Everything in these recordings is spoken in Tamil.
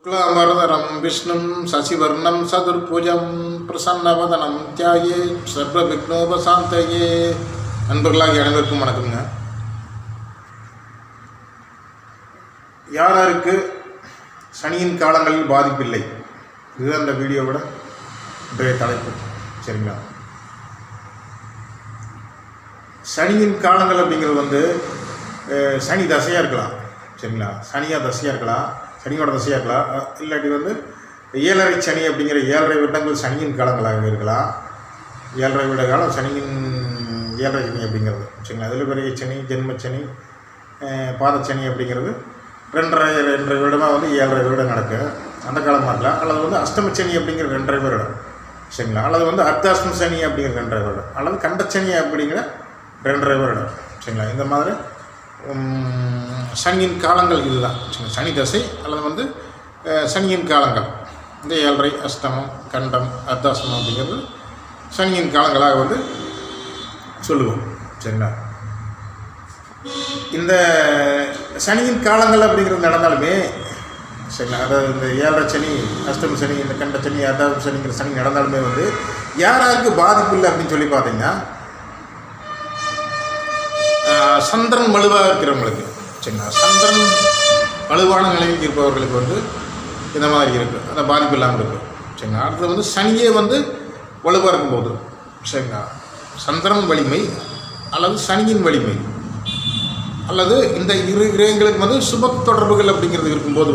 शुक्लांबरधरं विष्णुं शशिवर्णं सदुर्भुजं प्रसन्नवदनं ध्यायेत् सर्वविघ्नोपशान्तये. நண்பர்களாகிய அனைவருக்கும் வணக்கம்ங்க. யாருக்கு சனியின் காலங்களில் பாதிப்பில்லை, இதுதான் இந்த வீடியோவோட இன்றைய தலைப்பு. சரிங்களா, சனியின் காலங்கள் அப்படிங்கிறது சனி தசையாக இருக்கலாம். சரிங்களா, சனியாக தசையாக இருக்கலாம், சனியோட தசையாக இருக்கலாம். இல்லாட்டி ஏழரை சனி அப்படிங்கிற 7.5 வருடங்கள் சனியின் காலங்களாக இருக்கலாம். 7.5 வருட காலம் சனியின் ஏழரை சனி அப்படிங்கிறது. சரிங்களா, அதில் பெரிய சனி, ஜென்மச்சனி, பாதச்சனி அப்படிங்கிறது 2.5 வருடமாக 7.5 வருடம் நடக்கும். அந்த காலமாக இருக்கலாம். அல்லது அஷ்டமச்சனி அப்படிங்கிற 2.5 வருடம். சரிங்களா, அல்லது அர்த்தாஷ்டம சனி அப்படிங்கிற 2.5 வருடம், அல்லது கண்டச்சனி அப்படிங்கிற 2.5 வருடம். சரிங்களா, இந்த மாதிரி சனியின் காலங்கள் இதுதான். சனி தசை அல்லது சனியின் காலங்கள் இந்த 7.5, அஷ்டமம், கண்டம், அர்த்தாஷ்டமம் அப்படிங்கிறது சனியின் காலங்களாக சொல்லுவோம். சரிங்களா, இந்த சனியின் காலங்கள் அப்படிங்கிறது நடந்தாலுமே சரிங்களா, அதாவது இந்த 7.5 சனி, அஷ்டம சனி, இந்த கண்ட சனி, அர்த்தாஷ்டம சனிங்கிற சனி நடந்தாலுமே யாராருக்கு பாதிப்பு இல்லை அப்படின்னு சொல்லி பார்த்தீங்கன்னா, சந்திரன் வலுவாக இருக்கிறவங்களுக்கு. சரிங்களா, சந்திரன் வலுவான நிலையில் இருப்பவர்களுக்கு இந்த மாதிரி இருக்குது, அந்த பாதிப்பு இல்லாமல் இருக்குது. சரிங்களா, அடுத்தது சனியே வலுவாக இருக்கும்போது, சரிங்களா, சந்திரன் வலிமை அல்லது சனியின் வலிமை அல்லது இந்த இரு கிரகங்களுக்கு சுப தொடர்புகள் அப்படிங்கிறது இருக்கும்போது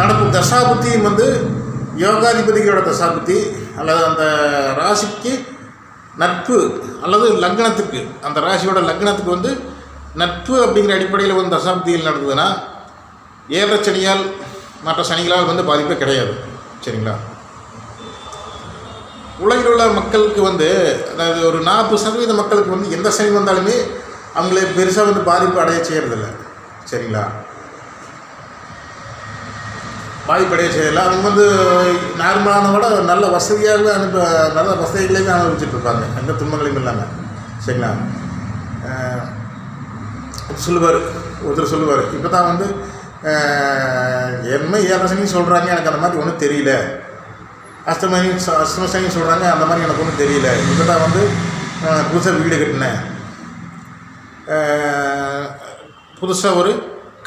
நடக்கும் தசாபுத்தியும் யோகாதிபதிகளோட தசாபுத்தி அல்லது அந்த ராசிக்கு நட்பு அல்லது லக்னத்துக்கு, அந்த ராசியோட லக்னத்துக்கு நட்பு அப்படிங்கிற அடிப்படையில் தசாப்தியில் நடந்ததுன்னா 7.5 சனியால் மற்ற சனிகளால் பாதிப்பே கிடையாது. சரிங்களா, உலகில் உள்ள மக்களுக்கு அதாவது ஒரு 40% மக்களுக்கு எந்த சனி வந்தாலுமே அவங்களே பெருசாக பாதிப்பு அடைய செய்கிறதில்ல. சரிங்களா, பாதிப்படைய செய்யலாம். அவங்க நார்மலான விட நல்ல வசதியாகவே நல்ல வசதிகளையுமே அனுபவிச்சுட்டு இருப்பாங்க, எந்த துன்பங்களையும் இல்லாமல். சரிங்களா, ஒருத்தர் சொல்லுவார், இப்போ தான் என்ன 7.5 சனி சொல்கிறாங்க, எனக்கு அந்த மாதிரி ஒன்றும் தெரியல. அஷ்டம சனி சொல்கிறாங்க, அந்த மாதிரி எனக்கு ஒன்றும் தெரியல. இப்போ தான் புதுசாக வீடு கட்டினேன், புதுசாக ஒரு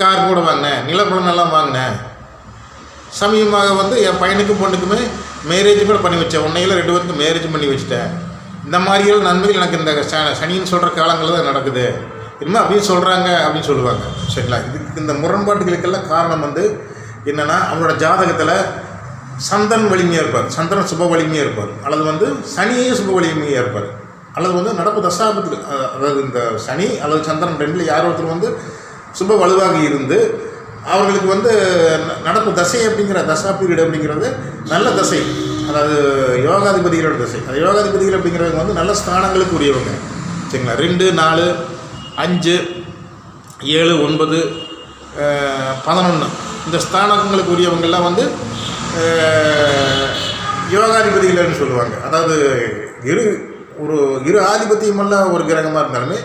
கார் கூட வாங்கினேன், நிலப்பலனெல்லாம் வாங்கினேன், சமயமாக என் பையனுக்கும் பொண்ணுக்குமே மேரேஜ் கூட பண்ணி வச்சேன், 1 இல்லை 2 பேருக்கு மேரேஜ் பண்ணி வச்சுட்டேன். இந்த மாதிரியான நன்மைகள் எனக்கு இந்த சனின்னு சொல்கிற காலங்களில் தான் நடக்குது, இனிமேல் அப்படின்னு சொல்கிறாங்க அப்படின்னு சொல்லுவாங்க. சரிங்களா, இதுக்கு இந்த முரண்பாட்டுகளுக்கெல்லாம் காரணம் என்னென்னா, அவங்களோட ஜாதகத்தில் சந்திரன் வலிமையாக இருப்பார், சந்திரன் சுப வலிமையாக இருப்பார், அல்லது சனியே சுப வலிமையாக இருப்பார், அல்லது நடப்பு தசாபத்தில், அதாவது இந்த சனி அல்லது சந்திரன் 2ல் யார் ஒருத்தர் சுப வலுவாக இருந்து அவர்களுக்கு நடப்பு தசை அப்படிங்கிற தசா பீரியட் அப்படிங்கிறது நல்ல தசை, அதாவது யோகாதிபதிகளோட தசை. அது யோகாதிபதிகள் அப்படிங்கிறவங்க நல்ல ஸ்தானங்களுக்கு உரியவங்க. சரிங்களா, 2, 4, 5, 7, 9, 11 இந்த ஸ்தானங்களுக்கு உரியவங்கள்லாம் யோகாதிபதிகள்னு சொல்லுவாங்க. அதாவது இரு ஆதிபத்தியமுள்ள ஒரு கிரகமாக இருந்தாலுமே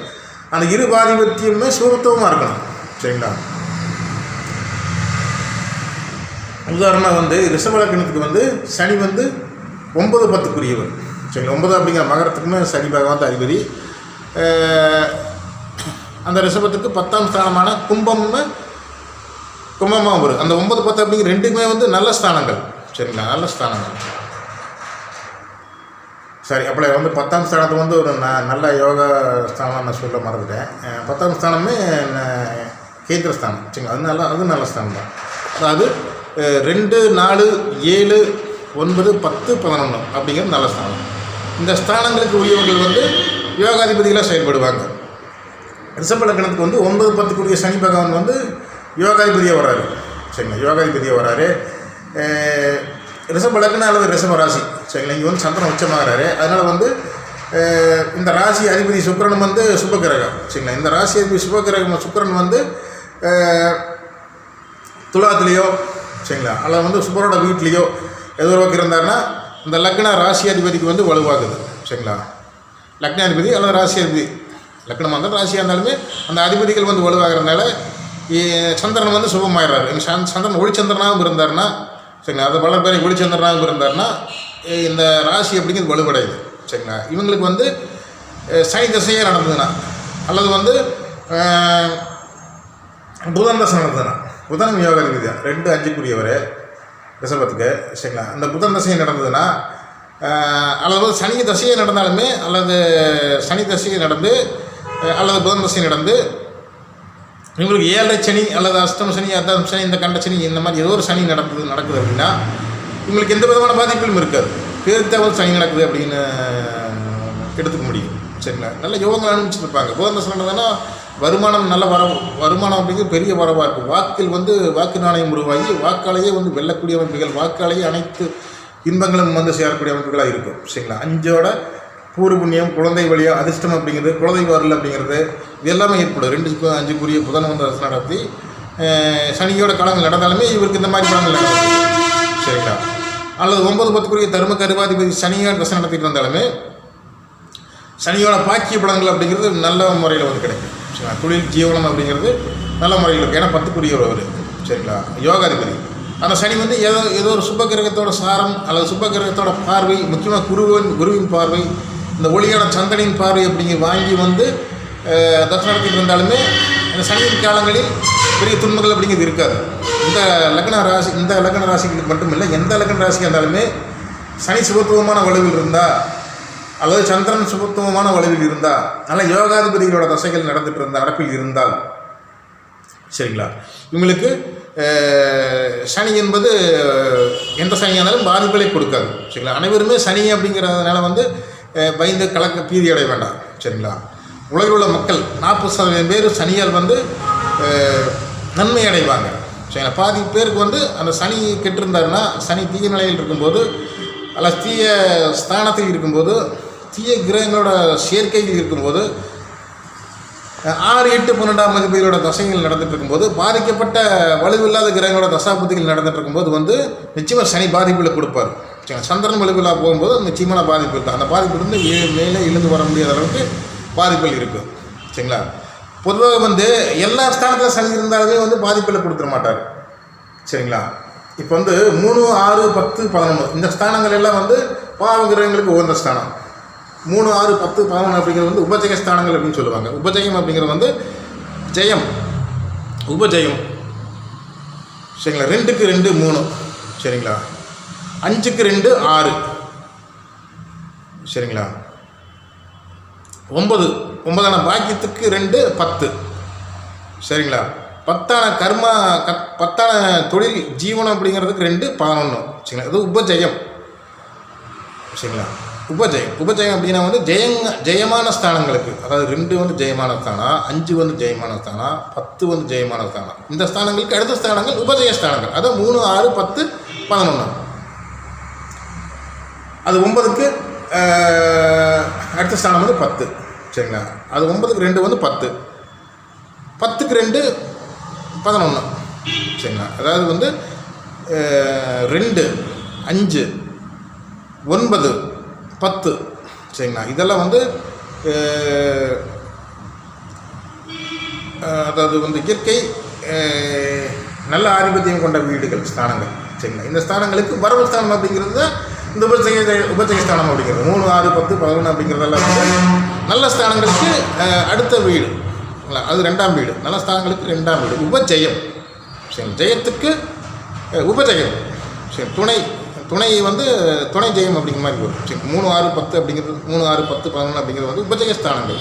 அந்த இரு ஆதிபத்தியமே சுபத்துவமாக இருக்கணும். சரிங்களா, உதாரணமாக ரிஷப லக்னத்துக்கு சனி 9, 10க்குரியவர். சரிங்களா, 9 அப்படிங்கிற மகரத்துக்குமே சனி பகவான் அதிபதி. அந்த ரிஷபத்துக்கு 10ஆம் ஸ்தானமான கும்பமாக வரும். அந்த 9, 10 அப்படிங்கிற ரெண்டுக்குமே நல்ல ஸ்தானங்கள். சரிங்களா, நல்ல ஸ்தானங்கள். சரி, அப்போ 10ஆம் ஸ்தானத்தை ஒரு நல்ல யோகா ஸ்தானம் நான் சொல்ல மறந்துட்டேன். 10ஆம் ஸ்தானமே கேந்திரஸ்தானம். சரிங்களா, அது நல்ல ஸ்தானம் தான். அதாவது 2, 4, 7, 9, 10, 11 அப்படிங்கிறது நல்ல ஸ்தானம். இந்த ஸ்தானங்களுக்கு உரியவர்கள் யோகாதிபதிகளாக செயல்படுவாங்க. ரிஷப லக்னத்துக்கு 9, 10க்குரிய சனி பகவான் யோகாதிபதியாக வராரு. சரிங்களா, யோகாதிபதியாக வராரு. ரிஷப லக்னம் அல்லது ரிஷப ராசி. சரிங்களா, இங்கே சந்திரன் உச்சமாகறாரு. அதனால் இந்த ராசி அதிபதி சுக்கிரன் சுபகிரகம். சரிங்களா, இந்த ராசி அதிபதி சுபகிரகம் சுக்கிரன் துலாத்துலேயோ, சரிங்களா, அல்லது சுபரோட வீட்லேயோ ஏதோ ஒரு இருந்தாருன்னா இந்த லக்ன ராசி அதிபதிக்கு வலுவாகுது. சரிங்களா, லக்னாதிபதி அல்லது ராசி அதிபதி லக்னமாக இருந்தாலும் ராசியாக இருந்தாலுமே அந்த அதிபதிகள் வந்து வலுவாகிறதுனால சந்திரன் வந்து சுபமாயிடுறாரு. எங்கள் சந்திரன் ஒளிச்சந்திரனாகவும் இருந்தாருன்னா சரிங்களா, அது வளர்பேரை ஒளிச்சந்திரனாகவும் இருந்தாருன்னா இந்த ராசி அப்படிங்கிறது வலுவடையுது. சரிங்களா, இவங்களுக்கு வந்து சனி தசையே நடந்ததுன்னா அல்லது வந்து புதன் தசை நடந்ததுன்னா, புதன் யோகாதிபதி தான் 2-5 ரிஷபத்துக்கு. சரிங்களா, அந்த புதன் தசையை நடந்ததுன்னா அல்லது சனி தசையை நடந்தாலுமே அல்லது சனி தசையை நடந்து அல்லது புதன் தசை நடந்து இவங்களுக்கு 7 சனி அல்லது அஷ்டம சனி, அர்த்தாம் சனி, இந்த கண்ட சனி, இந்த மாதிரி ஏதோ ஒரு சனி நடக்குது அப்படின்னா இவங்களுக்கு எந்த விதமான பாதிப்புகளும் இருக்காது. பேருக்கு தேவை சனி நடக்குது அப்படின்னு எடுத்துக்க முடியும். சரிங்களா, நல்ல யோகங்கள் அனுப்பிச்சிருப்பாங்க. புதன் தசை நடந்ததுன்னா வருமானம் நல்ல வருமானம் அப்படிங்கிறது பெரிய வரவாக இருக்கும். வாக்கில் வந்து வாக்கு நாணயம் உருவாகி வாக்காலேயே வந்து வெல்லக்கூடிய அமைப்புகள், வாக்காலேயே அனைத்து இன்பங்களும் வந்து சேரக்கூடிய அமைப்புகளாக இருக்கும். சரிங்களா, 5ஓட பூர்வ புண்ணியம், குழந்தை வழியாக அதிர்ஷ்டம் அப்படிங்கிறது, குழந்தை வரல் அப்படிங்கிறது இது எல்லாமே ஏற்படும். 2-5 புதன் வந்து அரசு நடத்தி சனியோட காலங்கள் நடந்தாலுமே இவருக்கு இந்த மாதிரி பலங்கள் நடக்கும். சரிங்களா, அல்லது 9-10 தர்ம கருவாதிபதி சனியோட தசை நடத்திட்டு இருந்தாலுமே சனியோட பாக்கிய பலன்கள் அப்படிங்கிறது நல்ல முறையில் வந்து கிடைக்கும். சரிங்களா, தொழில் ஜீவனம் அப்படிங்கிறது நல்ல முறையில் இருக்கும். ஏன்னா 10 அவர். சரிங்களா, யோகாதிபதி அந்த சனி வந்து ஏதோ ஒரு சுப கிரகத்தோட சாரம் அல்லது சுப கிரகத்தோட பார்வை, முக்கியமாக குருவின் பார்வை, இந்த ஒளியான சந்திரனின் பார்வை அப்படிங்கிற வாங்கி வந்து தசை நடத்திட்டு இருந்தாலுமே இந்த சனியின் காலங்களில் பெரிய துன்பங்கள் அப்படிங்கிறது இருக்காது. இந்த லக்ன ராசிகளுக்கு மட்டும் இல்லை, எந்த லக்ன ராசியாக இருந்தாலுமே சனி சுபத்துவமான வலுவில் இருந்தால் அல்லது சந்திரன் சுபத்துவமான வலுவில் இருந்தால், நல்ல யோகாதிபதிகளோட தசைகள் நடப்பில் இருந்தால் சரிங்களா, இவங்களுக்கு சனி என்பது எந்த சனியாக இருந்தாலும் பாதிப்புகளை கொடுக்காது. சரிங்களா, அனைவருமே சனி அப்படிங்கிறதுனால வந்து பயந்து பீதி அடைய வேண்டாம். சரிங்களா, உலகில் உள்ள மக்கள் 40% பேர் சனியால் வந்து நன்மை அடைவாங்க. சரிங்களா, பாதி பேருக்கு வந்து அந்த சனி கெட்டிருந்தாருன்னா, சனி தீய நிலையில் இருக்கும்போது அல்லது தீய ஸ்தானத்தில் இருக்கும்போது, தீய கிரகங்களோட சேர்க்கையில் இருக்கும்போது 6, 8, 12ஆம் அதிபதிகளோட தசைகள் நடந்துட்டு இருக்கும்போது, பாதிக்கப்பட்ட வலுவில்லாத கிரகங்களோட தசாபுத்திகள் நடந்துட்டு இருக்கும்போது வந்து நிச்சயமாக சனி பாதிப்புகளை கொடுப்பார். சரிங்களா, சந்திரன் வலுவில்லா போகும்போது நிச்சயமான பாதிப்பு இருக்குது. அந்த பாதிப்புலேருந்து மேலே எழுந்து வர முடியாத அளவுக்கு பாதிப்புகள் இருக்குது. சரிங்களா, பொதுவாக வந்து எல்லா ஸ்தானத்தில் சனி இருந்தாலுமே வந்து பாதிப்புகளை கொடுத்துட மாட்டார். சரிங்களா, இப்போ வந்து 3, 6, 10, 11 இந்த ஸ்தானங்கள் எல்லாம் வந்து பாவ கிரகங்களுக்கு உகந்த ஸ்தானம். 3, 6, 10, 11 அப்படிங்கிறது வந்து உபஜய ஸ்தானங்கள் அப்படின்னு சொல்லுவாங்க. உபஜயம் அப்படிங்கிறது வந்து ஜெயம், உபஜயம். சரிங்களா, 2க்கு 2 3. சரிங்களா, 5க்கு 2 6. சரிங்களா, 9ஆன பாக்கியத்துக்கு 2 10. சரிங்களா, 10ஆன கர்மா 10ஆன தொழில் ஜீவனம் அப்படிங்கிறதுக்கு 2 11. சரிங்களா, அது உபஜயம். சரிங்களா, உபஜயம் அப்படின்னா வந்து ஜெயமான ஸ்தானங்களுக்கு, அதாவது 2 வந்து ஜெயமான ஸ்தானம், 5 வந்து ஜெயமான ஸ்தானம், 10 வந்து ஜெயமான ஸ்தானம். இந்த ஸ்தானங்களுக்கு அடுத்த ஸ்தானங்கள் உபஜய ஸ்தானங்கள். அது 3, 6, 10, 11. அது 9க்கு அடுத்த ஸ்தானம் வந்து 10. சரிங்களா, அது 9க்கு 2 வந்து 10, 10க்கு 2 11. சரிங்களா, அதாவது வந்து 2, 5, 9, 10. சரிங்களா, இதெல்லாம் வந்து அதாவது வந்து இயற்கை நல்ல ஆதிபத்தியம் கொண்ட வீடுகள், ஸ்தானங்கள். சரிங்களா, இந்த ஸ்தானங்களுக்கு வரவு ஸ்தானம் அப்படிங்கிறது தான் இந்த உபஜய ஸ்தானம் அப்படிங்கிறது. 3, 6, 10, 11 அப்படிங்கிறதெல்லாம் வந்து நல்ல ஸ்தானங்களுக்கு அடுத்த வீடு. அது 2ஆம் வீடு. நல்ல ஸ்தானங்களுக்கு 2ஆம் வீடு உபஜயம். சரி, ஜெயத்துக்கு உபஜயம். சரி, துணை வந்து துணை ஜெயம் அப்படிங்கிற மாதிரி வரும். சரி, 3, 6, 10 அப்படிங்கிறது 3, 6, 10, 11 அப்படிங்கிறது வந்து உபஜய ஸ்தானங்கள்.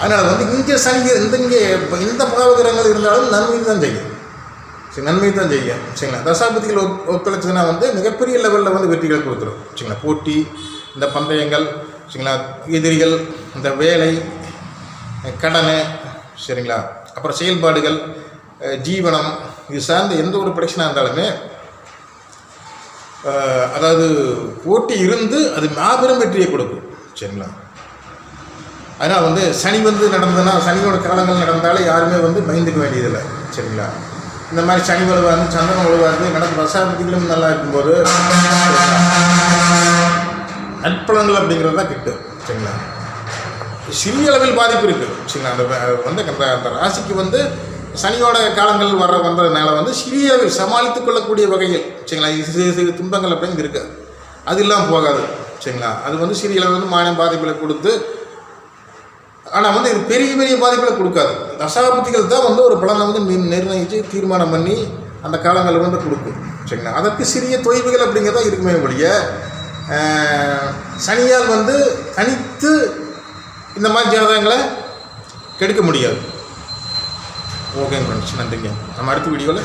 அதனால் வந்து இங்கே சனி இந்த பாவகிரகங்கள் இருந்தாலும் நன்மை தான் செய்யும். சரி, நன்மை தான் செய்யும். சரிங்களா, தசாபதிகள் ஒத்துழைச்சதுன்னா வந்து மிகப்பெரிய லெவலில் வந்து வெற்றிகளை கொடுத்துரும். சரிங்களா, போட்டி, இந்த பந்தயங்கள், சரிங்களா, எதிரிகள், இந்த வேலை, கடன், சரிங்களா, அப்புறம் செயல்பாடுகள், ஜீவனம், இது சார்ந்த எந்த ஒரு பிரச்சனை இருந்தாலுமே அதாவது போட்டி இருந்து அது மாபெரும் வெற்றியை கொடுக்கும். சரிங்களா, அதனால் வந்து சனி வந்து நடந்ததுன்னா, சனியோட காலங்கள் நடந்தாலே யாருமே வந்து பயந்துக்க வேண்டியதில்லை. சரிங்களா, இந்த மாதிரி சனி வலுவாக சந்திரன் வலுவாக நடக்கும் தசாபதிகளும் நல்லா இருக்கும்போது நட்பலன்கள் அப்படிங்கிறது தான் கிட்டும். சரிங்களா, சிறிய அளவில் பாதிப்பு இருக்குது சரிங்களா. அந்த அந்த ராசிக்கு வந்து சனியோட காலங்கள் வந்ததுனால வந்து சிறிய அளவில் சமாளித்து கொள்ளக்கூடிய வகையில் சரிங்களா சிறு துன்பங்கள் அப்படிங்கிறது இருக்காது, அது இல்லாமல் போகாது சரிங்களா. அது வந்து சிறிய அளவில் வந்து மானியம் பாதிப்புகளை கொடுத்து, ஆனால் வந்து இது பெரிய பெரிய பாதிப்புகளை கொடுக்காது. தசாபதிகள் தான் வந்து ஒரு பலனை வந்து நிர்ணயித்து தீர்மானம் பண்ணி அந்த காலங்கள் வந்து கொடுக்கும் சரிங்களா. அதற்கு சிறிய தொய்வுகள் அப்படிங்கிறதா இருக்குமே ஒழிய சனியால் வந்து தனித்து இந்த மாதிரி ஜாதகங்களை கெடுக்க முடியாது. ஓகேங்க ஃப்ரெண்ட்ஸ், நன்றிங்க. நம்ம அடுத்த வீடியோவில்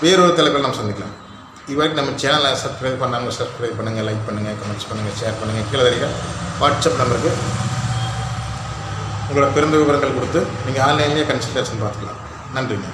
வேறொரு தலைப்பில் நம்ம சந்திக்கலாம். இதுவரைக்கும் நம்ம சேனலை சப்ஸ்கிரைப் பண்ணாமல் சப்ஸ்கிரைப் பண்ணுங்கள், லைக் பண்ணுங்கள், கமெண்ட்ஸ் பண்ணுங்கள், ஷேர் பண்ணுங்கள். கீழே தெரியுங்க வாட்ஸ்அப் நம்பருக்கு உங்களோட பிறந்த விவரங்கள் கொடுத்து நீங்கள் ஆன்லைன்லேயே கன்சல்டேஷன் பார்த்துக்கலாம். நன்றிங்க.